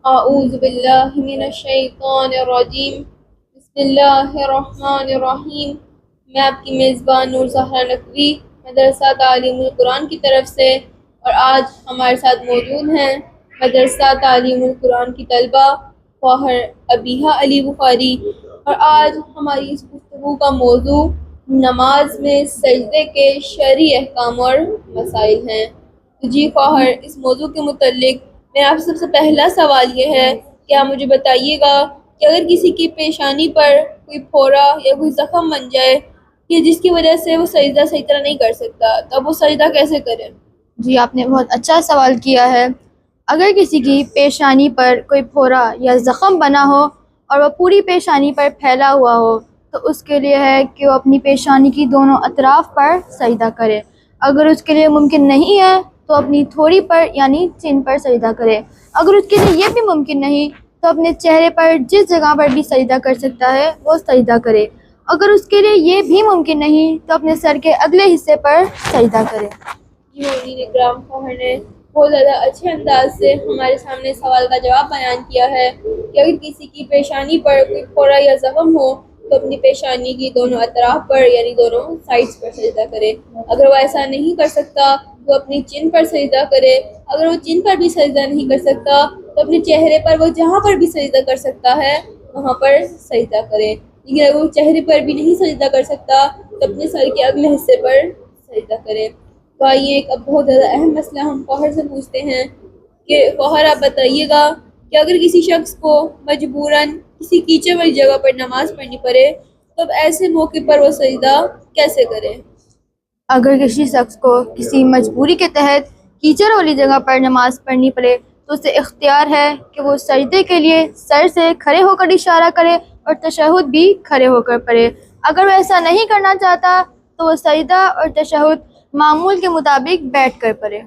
اعوذ باللہ من الشیطان الرجیم، بسم اللہ الرحمن الرحیم۔ میں آپ کی میزبان نور زہرا نقوی مدرسہ تعلیم القرآن کی طرف سے، اور آج ہمارے ساتھ موجود ہیں مدرسہ تعلیم القرآن کی طلبہ فاخر ابیہا علی بخاری، اور آج ہماری اس گفتگو کا موضوع نماز میں سجدے کے شرعی احکام اور مسائل ہیں۔ تو جی فاخر، اس موضوع کے متعلق میرا آپ سے سب سے پہلا سوال یہ ہے کہ آپ مجھے بتائیے گا کہ اگر کسی کی پیشانی پر کوئی پھوڑا یا کوئی زخم بن جائے کہ جس کی وجہ سے وہ سجدہ صحیح طرح نہیں کر سکتا، تب وہ سجدہ کیسے کرے؟ جی، آپ نے بہت اچھا سوال کیا ہے۔ اگر کسی کی پیشانی پر کوئی پھوڑا یا زخم بنا ہو اور وہ پوری پیشانی پر پھیلا ہوا ہو تو اس کے لیے ہے کہ وہ اپنی پیشانی کی دونوں اطراف پر سجدہ کرے۔ اگر اس کے لیے ممکن نہیں ہے تو اپنی تھوڑی پر یعنی چین پر سجدہ کرے۔ اگر اس کے لیے یہ بھی ممکن نہیں تو اپنے چہرے پر جس جگہ پر بھی سجدہ کر سکتا ہے وہ سجدہ کرے۔ اگر اس کے لیے یہ بھی ممکن نہیں تو اپنے سر کے اگلے حصے پر سجدہ کرے۔ مومنین اکرام، فاخر نے بہت زیادہ اچھے انداز سے ہمارے سامنے سوال کا جواب بیان کیا ہے کہ اگر کسی کی پیشانی پر کوئی پھوڑا یا زخم ہو تو اپنی پیشانی کی دونوں اطراف پر یعنی دونوں سائڈز پر سجدہ کرے۔ اگر وہ ایسا نہیں کر سکتا تو اپنی چن پر سجدہ کرے۔ اگر وہ چن پر بھی سجدہ نہیں کر سکتا تو اپنے چہرے پر وہ جہاں پر بھی سجدہ کر سکتا ہے وہاں پر سجدہ کرے۔ لیکن اگر وہ چہرے پر بھی نہیں سجدہ کر سکتا تو اپنے سر کے اگلے حصے پر سجدہ کرے۔ تو آئیے ایک اب بہت زیادہ اہم مسئلہ ہم فاخر سے پوچھتے ہیں کہ فاخر آپ بتائیے گا کہ اگر کسی شخص کو مجبوراً کسی کیچڑ والی جگہ پر نماز پڑھنی پڑے تو اب ایسے موقع پر وہ سجدہ کیسے کرے؟ اگر کسی شخص کو کسی مجبوری کے تحت کیچڑ والی جگہ پر نماز پڑھنی پڑے تو اسے اختیار ہے کہ وہ سجدے کے لیے سر سے کھڑے ہو کر اشارہ کرے اور تشہد بھی کھڑے ہو کر پڑھے۔ اگر وہ ایسا نہیں کرنا چاہتا تو وہ سجدہ اور تشہد معمول کے مطابق بیٹھ کر پڑھے۔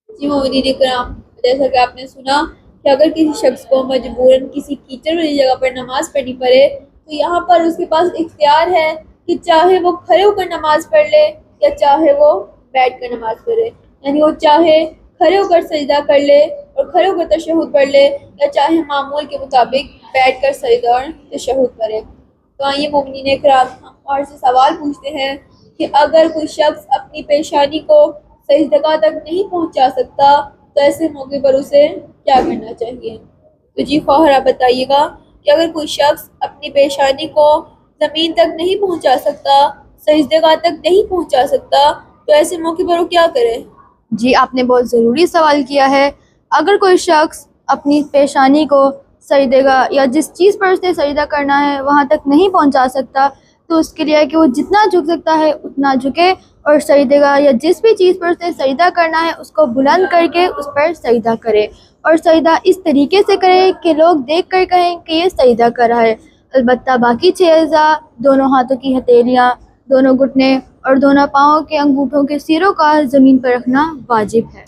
جی مومنین اکرام، جیسا کہ آپ نے سنا کہ اگر کسی شخص کو مجبوراً کسی کیچڑ والی جگہ پر نماز پڑھنی پڑے تو یہاں پر اس کے پاس اختیار ہے کہ چاہے وہ کھڑے ہو کر نماز پڑھ لے یا چاہے وہ بیٹھ کر نماز پڑھے، یعنی وہ چاہے کھڑے ہو کر سجدہ کر لے اور کھڑے ہو کر تشہد پڑھ لے یا چاہے معمول کے مطابق بیٹھ کر سجدہ اور تشہد پڑھے۔ تو آئیے مومنین اکرام، ہم اور سے سوال پوچھتے ہیں کہ اگر کوئی شخص اپنی پیشانی کو سجدگاہ تک نہیں پہنچا سکتا تو ایسے موقع پر اسے کیا کرنا چاہیے؟ تو جی فاخر آپ بتائیے گا کہ اگر کوئی شخص اپنی پیشانی کو زمین تک نہیں پہنچا سکتا، سجدگاہ تک نہیں پہنچا سکتا تو ایسے موقع پر وہ کیا کرے؟ جی، آپ نے بہت ضروری سوال کیا ہے۔ اگر کوئی شخص اپنی پیشانی کو سجدگاہ یا جس چیز پر اسے سجدہ کرنا ہے وہاں تک نہیں پہنچا سکتا تو اس کے لیے ہے کہ وہ جتنا جھک سکتا ہے اتنا جھکے اور سجدگاہ یا جس بھی چیز پر اسے سجدہ کرنا ہے اس کو بلند کر کے اس پر سجدہ کرے، اور سجدہ اس طریقے سے کرے کہ لوگ دیکھ کر کہیں کہ یہ سجدہ کر رہا ہے۔ البتہ باقی 6 اعضاء، دونوں ہاتھوں کی ہتھیلیاں، دونوں گھٹنے اور دونوں پاؤں کے انگوٹھوں کے سروں کا زمین پر رکھنا واجب ہے۔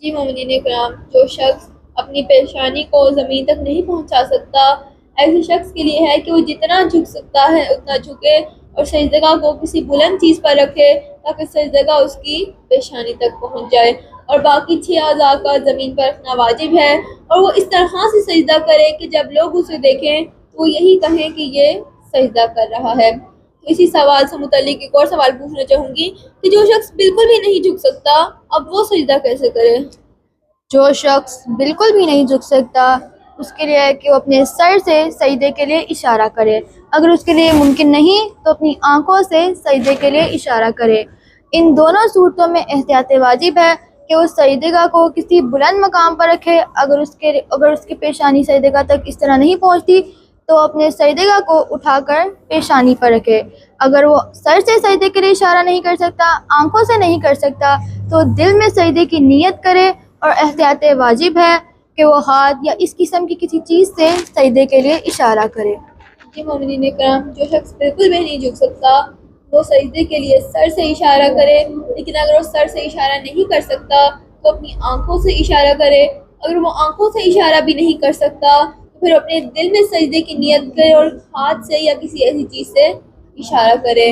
جی مومنین اکرام، جو شخص اپنی پیشانی کو زمین تک نہیں پہنچا سکتا، ایسے شخص کے لیے ہے کہ وہ جتنا جھک سکتا ہے اتنا جھکے اور سجدگاہ کو کسی بلند چیز پر رکھے تاکہ سجدگاہ اس کی پیشانی تک پہنچ جائے، اور باقی 6 اعضاء کا زمین پر رکھنا واجب ہے، اور وہ اس طرح سے سجدہ کرے کہ جب لوگ اسے دیکھیں تو وہ یہی کہیں کہ یہ سجدہ کر رہا ہے۔ تو اسی سوال سے متعلق ایک اور سوال پوچھنا چاہوں گی کہ جو شخص بالکل بھی نہیں جھک سکتا اب وہ سجدہ کیسے کرے؟ جو شخص بالکل بھی نہیں جھک سکتا اس کے لیے ہے کہ وہ اپنے سر سے سجدے کے لیے اشارہ کرے۔ اگر اس کے لیے ممکن نہیں تو اپنی آنکھوں سے سجدے کے لیے اشارہ کرے۔ ان دونوں صورتوں میں احتیاط واجب ہے کہ وہ سجدگاہ کو کسی بلند مقام پر رکھے۔ اگر اس کی پیشانی سجدگاہ تک اس طرح نہیں پہنچتی تو اپنے سجدگاہ کو اٹھا کر پیشانی پر رکھے۔ اگر وہ سر سے سجدے کے لیے اشارہ نہیں کر سکتا، آنکھوں سے نہیں کر سکتا تو دل میں سجدے کی نیت کرے، اور احتیاط واجب ہے کہ وہ ہاتھ یا اس قسم کی کسی چیز سے سجدے کے لیے اشارہ کرے۔ جی مومنین اکرام، جو شخص بالکل بھی نہیں جھک سکتا وہ سجدے کے لیے سر سے اشارہ کرے، لیکن اگر وہ سر سے اشارہ نہیں کر سکتا تو اپنی آنکھوں سے اشارہ کرے۔ اگر وہ آنکھوں سے اشارہ بھی نہیں کر سکتا تو پھر اپنے دل میں سجدے کی نیت کرے اور ہاتھ سے یا کسی ایسی چیز سے اشارہ کرے۔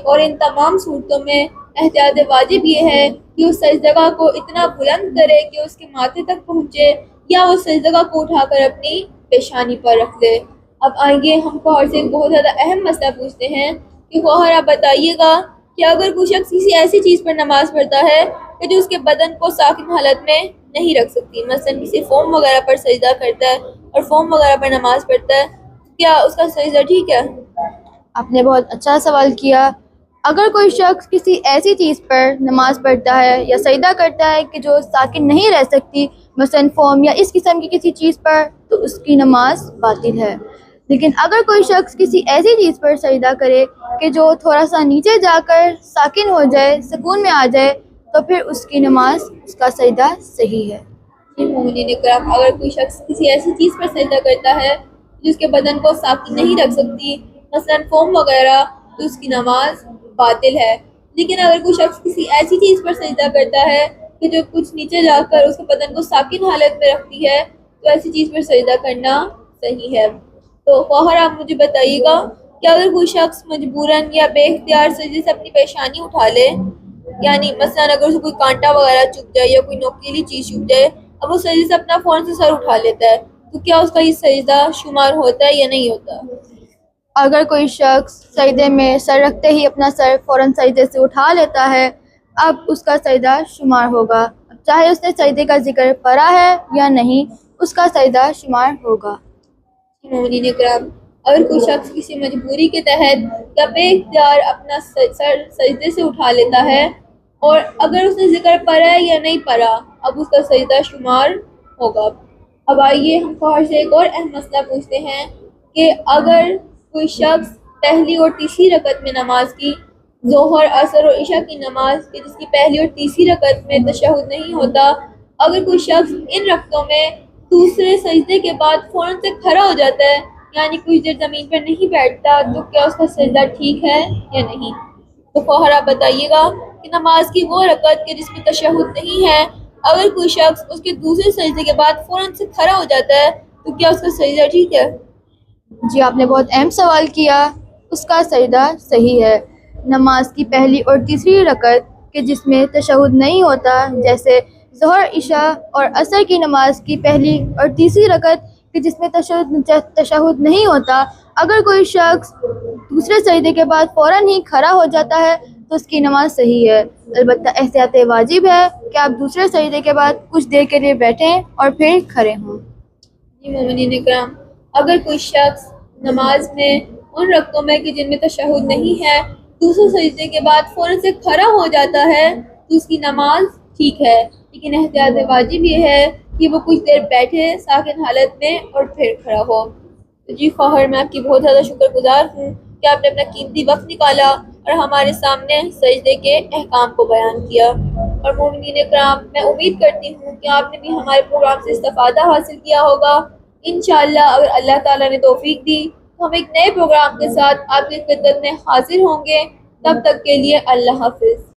اور ان تمام صورتوں میں احتیاط واجب یہ ہے کہ اس سجدگاہ کو اتنا بلند کرے کہ اس کے ماتھے تک پہنچے یا وہ سجدہ کو اٹھا کر اپنی پیشانی پر رکھ لے۔ اب آئیے ہم خواہر سے ایک بہت زیادہ اہم مسئلہ پوچھتے ہیں کہ خواہر آپ بتائیے گا کہ اگر کوئی شخص کسی ایسی چیز پر نماز پڑھتا ہے کہ جو اس کے بدن کو ساکن حالت میں نہیں رکھ سکتی، مثلا کسی فوم وغیرہ پر سجدہ کرتا ہے اور فوم وغیرہ پر نماز پڑھتا ہے، کیا اس کا سجدہ ٹھیک ہے؟ آپ نے بہت اچھا سوال کیا۔ اگر کوئی شخص کسی ایسی چیز پر نماز پڑھتا ہے یا سجدہ کرتا ہے کہ جو ساکن نہیں رہ سکتی، مثلا فوم یا اس قسم کی کسی چیز پر، تو اس کی نماز باطل ہے۔ لیکن اگر کوئی شخص کسی ایسی چیز پر سجدہ کرے کہ جو تھوڑا سا نیچے جا کر ساکن ہو جائے، سکون میں آ جائے، تو پھر اس کی نماز، اس کا سجدہ صحیح ہے۔ جی مومنین کرام، اگر کوئی شخص کسی ایسی چیز پر سجدہ کرتا ہے جس کے بدن کو ساکن نہیں رکھ سکتی، مثلا فوم وغیرہ، تو اس کی نماز باطل ہے۔ لیکن اگر کوئی شخص کسی ایسی چیز پر سجدہ کرتا ہے کہ جو کچھ نیچے جا کر اس کے بدن کو ساکن حالت میں رکھتی ہے، تو ایسی چیز پر سجدہ کرنا صحیح ہے۔ تو خواہر آپ مجھے بتائیے گا کہ اگر کوئی شخص مجبوراً یا بے اختیار سجدے سے اپنی پیشانی اٹھا لے، یعنی مثلا اگر اسے کوئی کانٹا وغیرہ چبھ جائے یا کوئی نوکیلی چیز چبھ جائے، اب وہ سجدے سے اپنا فوراً سے سر اٹھا لیتا ہے، تو کیا اس کا یہ سجدہ شمار ہوتا ہے یا نہیں ہوتا؟ اگر کوئی شخص سجدے میں سر رکھتے ہی اپنا سر فوراً سجدے سے اٹھا لیتا ہے، اب اس کا سجدہ شمار ہوگا، اب چاہے اس نے سجدے کا ذکر پڑھا ہے یا نہیں، اس کا سجدہ شمار ہوگا۔ مومنین کرام، اگر کوئی شخص کسی مجبوری کے تحت یا بے اختیار اپنا سر سجدے سے اٹھا لیتا ہے اور اگر اس نے ذکر پڑھا ہے یا نہیں پڑھا، اب اس کا سجدہ شمار ہوگا۔ اب آئیے ہم خواہر سے ایک اور اہم مسئلہ پوچھتے ہیں کہ اگر کوئی شخص پہلی اور تیسری رکعت میں نماز کی، ظہر، عصر اور عشاء کی نماز کی، جس کی پہلی اور تیسری رکعت میں تشہد نہیں ہوتا، اگر کوئی شخص ان رکعتوں میں دوسرے سجدے کے بعد فوراً سے کھڑا ہو جاتا ہے، یعنی کچھ دیر زمین پر نہیں بیٹھتا، تو کیا اس کا سجدہ ٹھیک ہے یا نہیں؟ تو خواہر آپ بتائیے گا کہ نماز کی وہ رکعت کے جس میں تشہد نہیں ہے، اگر کوئی شخص اس کے دوسرے سجدے کے بعد فوراً سے کھڑا ہو جاتا ہے، تو کیا اس کا سجدہ ٹھیک ہے؟ جی، آپ نے بہت اہم سوال کیا۔ اس کا سجدہ صحیح ہے۔ نماز کی پہلی اور تیسری رکعت کہ جس میں تشہد نہیں ہوتا، جیسے ظہر، عشاء اور عصر کی نماز کی پہلی اور تیسری رکعت کہ جس میں تشہد نہیں ہوتا، اگر کوئی شخص دوسرے سجدے کے بعد فوراً ہی کھڑا ہو جاتا ہے تو اس کی نماز صحیح ہے۔ البتہ احتیاط واجب ہے کہ آپ دوسرے سجدے کے بعد کچھ دیر کے لیے بیٹھیں اور پھر کھڑے ہوں۔ جی مومنین کرام، اگر کوئی شخص نماز میں ان رکعتوں میں کہ جن میں تشہد نہیں ہے، دوسرے سجدے کے بعد فوراً سے کھڑا ہو جاتا ہے، تو اس کی نماز ٹھیک ہے، لیکن احتیاط واجب یہ ہے کہ وہ کچھ دیر بیٹھے ساکن حالت میں اور پھر کھڑا ہو۔ تو جی خواہر، میں آپ کی بہت زیادہ شکر گزار ہوں کہ آپ نے اپنا قیمتی وقت نکالا اور ہمارے سامنے سجدے کے احکام کو بیان کیا۔ اور مومنین کرام، میں امید کرتی ہوں کہ آپ نے بھی ہمارے پروگرام سے استفادہ حاصل کیا ہوگا۔ انشاءاللہ اگر اللہ تعالیٰ نے توفیق دی تو ہم ایک نئے پروگرام کے ساتھ آپ کی خدمت میں حاضر ہوں گے۔ تب تک کے لیے اللہ حافظ۔